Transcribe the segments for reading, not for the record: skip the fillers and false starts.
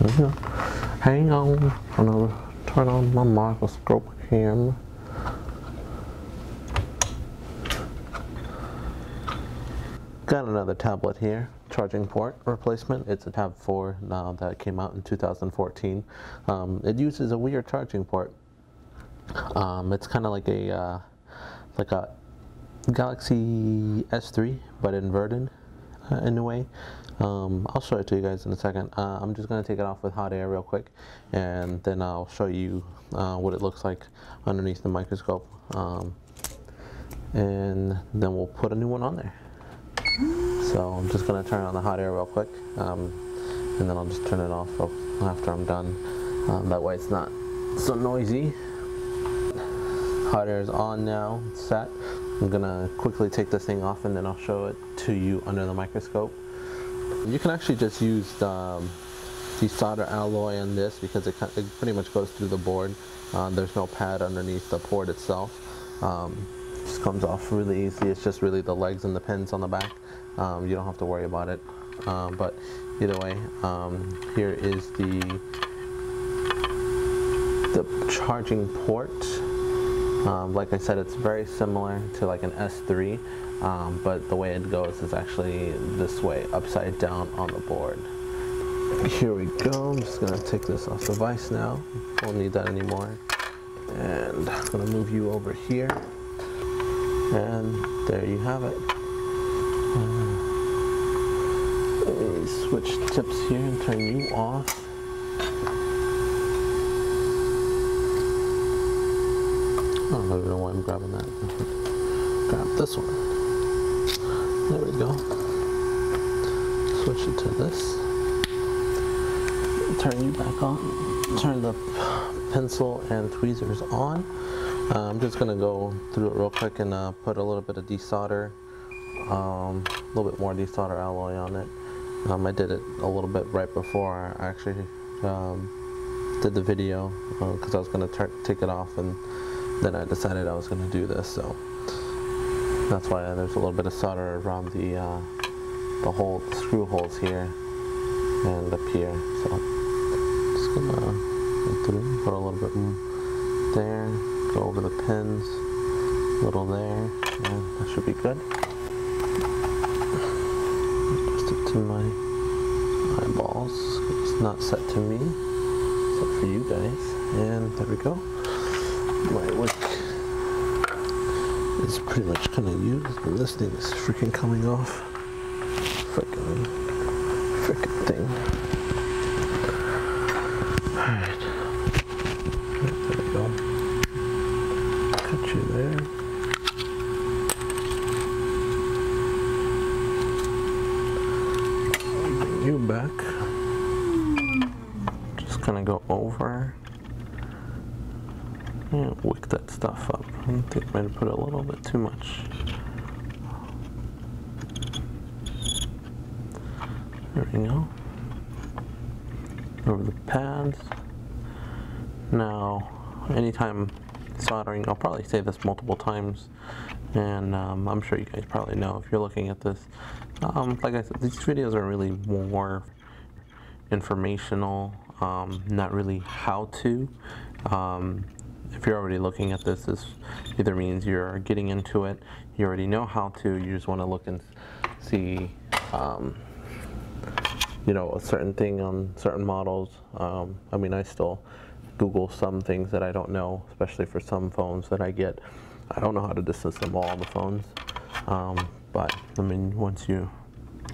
Hang on, I'm gonna turn on my microscope camera. Got another tablet here, charging port replacement. It's a Tab 4 now that came out in 2014. It uses a weird charging port. It's kind of like a Galaxy S3, but inverted in a way. I'll show it to you guys in a second. I'm just going to take it off with hot air real quick, and then I'll show you what it looks like underneath the microscope, and then we'll put a new one on there. So I'm just going to turn on the hot air real quick, and then I'll just turn it off after I'm done. That way it's not so noisy. Hot air is on now, it's set. I'm going to quickly take this thing off, and then I'll show it to you under the microscope. You can actually just use desolder alloy on this because it pretty much goes through the board. There's no pad underneath the port itself. Just comes off really easy. It's just really the legs and the pins on the back. You don't have to worry about it. But either way, here is the charging port. Like I said, it's very similar to like an S3, but the way it goes is actually this way, upside down on the board. Here we go. I'm just going to take this off the vise now. Won't need that anymore. And I'm going to move you over here. And there you have it. Let me switch tips here and turn you off. I don't even know why I'm grabbing that. Grab this one. There we go. Switch it to this. Turn you back on. Turn the pencil and tweezers on. I'm just going to go through it real quick and put a little bit of desolder, a little bit more desolder alloy on it. I did it a little bit right before I actually did the video because I was going to take it off, and then I decided I was going to do this, so that's why there's a little bit of solder around the screw holes here and up here. So just gonna go through, put a little bit there, go over the pins, a little there, and that should be good. Adjust it to my eyeballs. It's not set to me, except for you guys, and there we go. My wick is pretty much kind of used, and this thing is freaking coming off. Freaking thing. Alright. There we go. Cut you there. Bring you back. Just gonna go over. Yeah, wick that stuff up. I think I might have put a little bit too much. There we go. Over the pads. Now, anytime soldering, I'll probably say this multiple times, and I'm sure you guys probably know if you're looking at this. Like I said, these videos are really more informational, not really how to. If you're already looking at this, this either means you're getting into it, you already know how to, you just want to look and see, you know, a certain thing on certain models. I mean, I still Google some things that I don't know, especially for some phones that I get. I don't know how to disassemble all the phones, but I mean, once you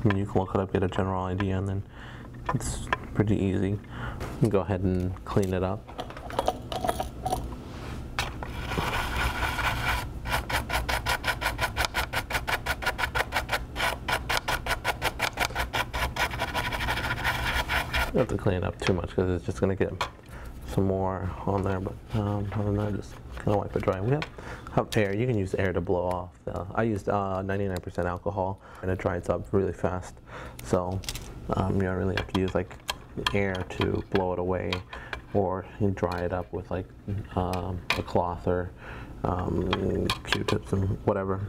can look it up, get a general idea, and then it's pretty easy. You can go ahead and clean it up. You don't have to clean it up too much because it's just going to get some more on there, but other than that, just kind of wipe it dry. We have air. You can use air to blow off. I used 99% alcohol, and it dries up really fast. So you don't really have to use like air to blow it away, or you dry it up with like a cloth or Q-tips and whatever.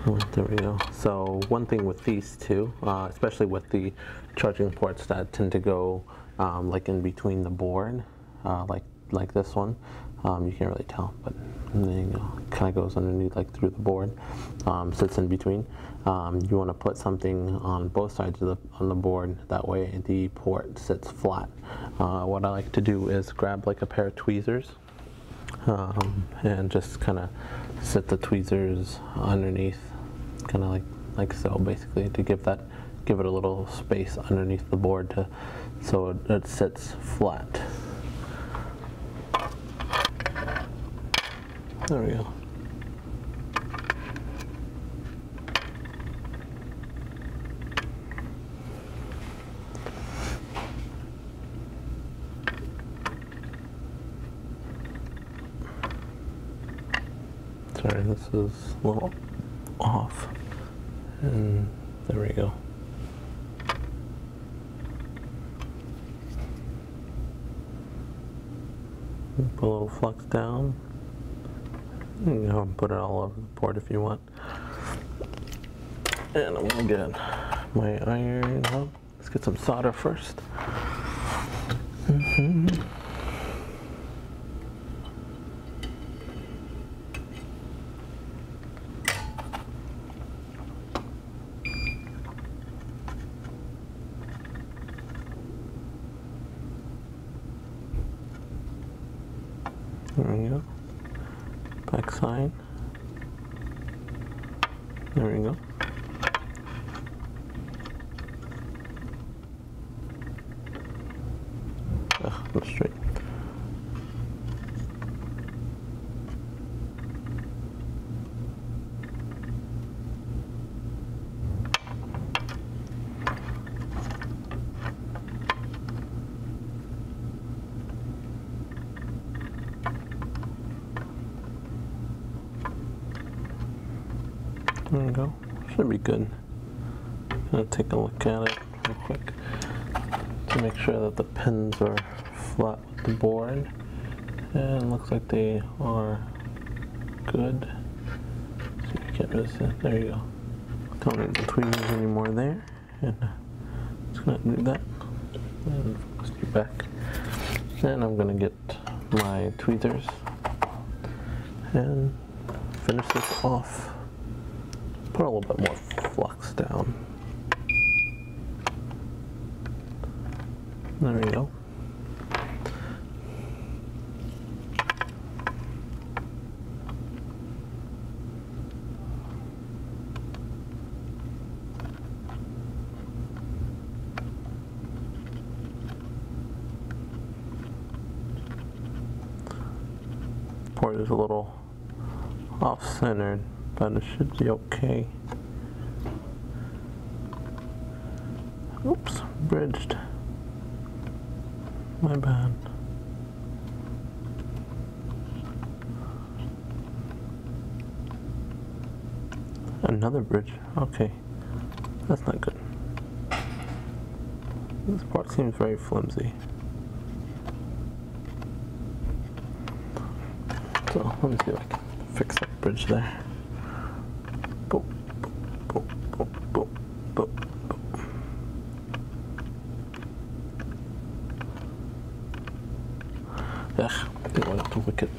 Oh, there we go. So one thing with these two, especially with the charging ports that tend to go like in between the board, like this one, you can't really tell, but there you go. Kind of goes underneath, like through the board, sits in between. You want to put something on both sides of the board. That way the port sits flat. What I like to do is grab like a pair of tweezers and just kind of sit the tweezers underneath, kind of like so, basically, to give it a little space underneath the board so it sits flat. There we go. Sorry, this is a little off, and there we go. Put a little flux down. You can put it all over the board if you want. And I'm gonna get my iron up. Let's get some solder first. There we go. Back side. There we go. Not straight. There we go. Should be good. Gonna take a look at it real quick to make sure that the pins are flat with the board, and looks like they are good. So you can't really see it. There you go. Don't need the tweezers anymore there, and just gonna do that and get back. And I'm gonna get my tweezers and finish this off. Put a little bit more flux down. There we go. Port is a little off-centered, but it should be okay. Oops, bridged. My bad. Another bridge. Okay, that's not good. This part seems very flimsy. So let me see if I can fix that bridge there. Boop, boop, boop, boop, boop, boop. Ugh, don't want it to wick it.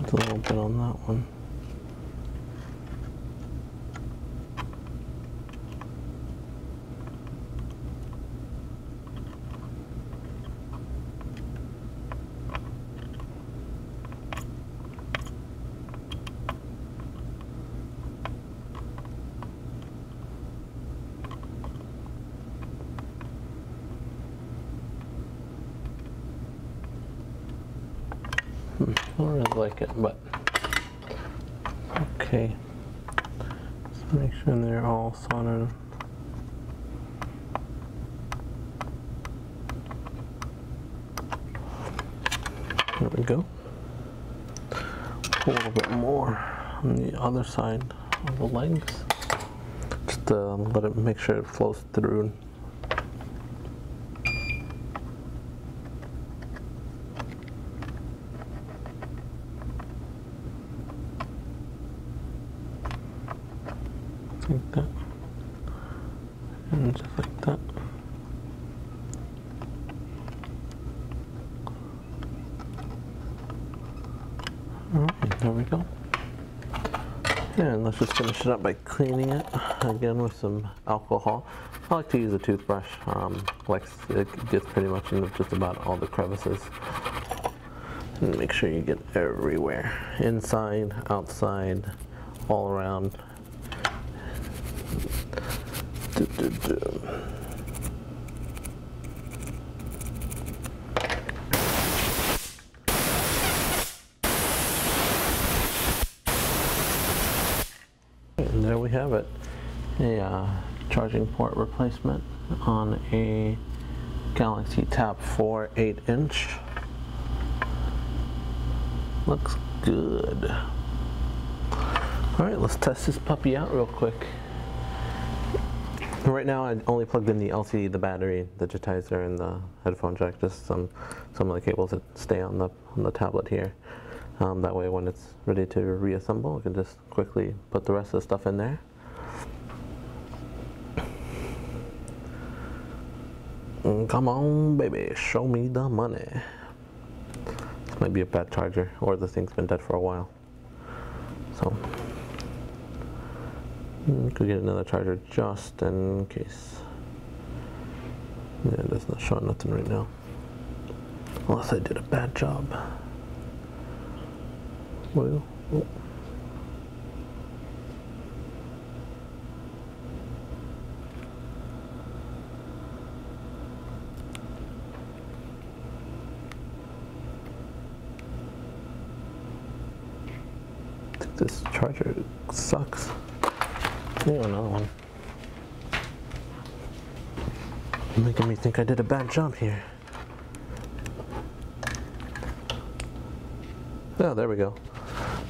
A little bit on that one. I don't really like it, but okay. Let's make sure they're all soldered. we go. A little bit more on the other side of the legs. Just let it make sure it flows through. Like that. And just like that. Alright, there we go. And let's just finish it up by cleaning it again with some alcohol. I like to use a toothbrush. It gets pretty much into just about all the crevices. And make sure you get everywhere. Inside, outside, all around. And there we have it, a charging port replacement on a Galaxy Tab 4 8-inch. Looks good. Alright, let's test this puppy out real quick. Right now I only plugged in the LCD, the battery, the digitizer, and the headphone jack, just some of the cables that stay on the tablet here. That way when it's ready to reassemble, we can just quickly put the rest of the stuff in there. Come on, baby, show me the money. This might be a bad charger, or the thing's been dead for a while. So, could get another charger just in case. Yeah, it's not showing nothing right now. Unless I did a bad job. Well, oh. I think this charger sucks. Oh, another one. Making me think I did a bad job here. Oh, there we go.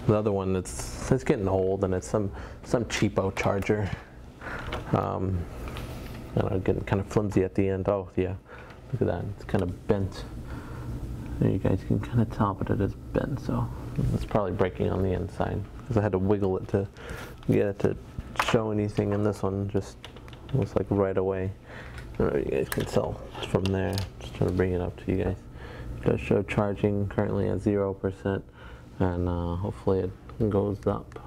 The other one, it's getting old, and it's some cheapo charger. And getting kind of flimsy at the end. Oh yeah, look at that. It's kind of bent. There, you guys can kind of tell, but it is bent. So it's probably breaking on the inside because I had to wiggle it to get it to show anything. And this one just was like right away. I don't know if you guys can tell from there. Just trying to bring it up to you guys. It does show charging currently at 0%. And hopefully it goes up,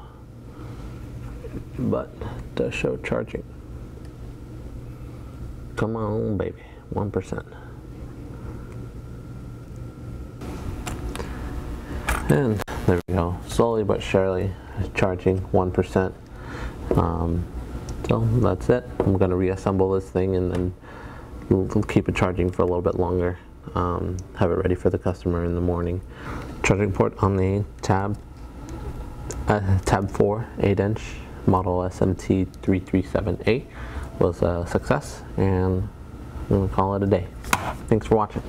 but it does show charging. Come on, baby, 1%. And there we go, slowly but surely charging 1%. So that's it. I'm going to reassemble this thing, and then we'll keep it charging for a little bit longer. Have it ready for the customer in the morning. Charging port on the Tab 4 8-inch model SM-T337A was a success, and I'm going to call it a day. Thanks for watching.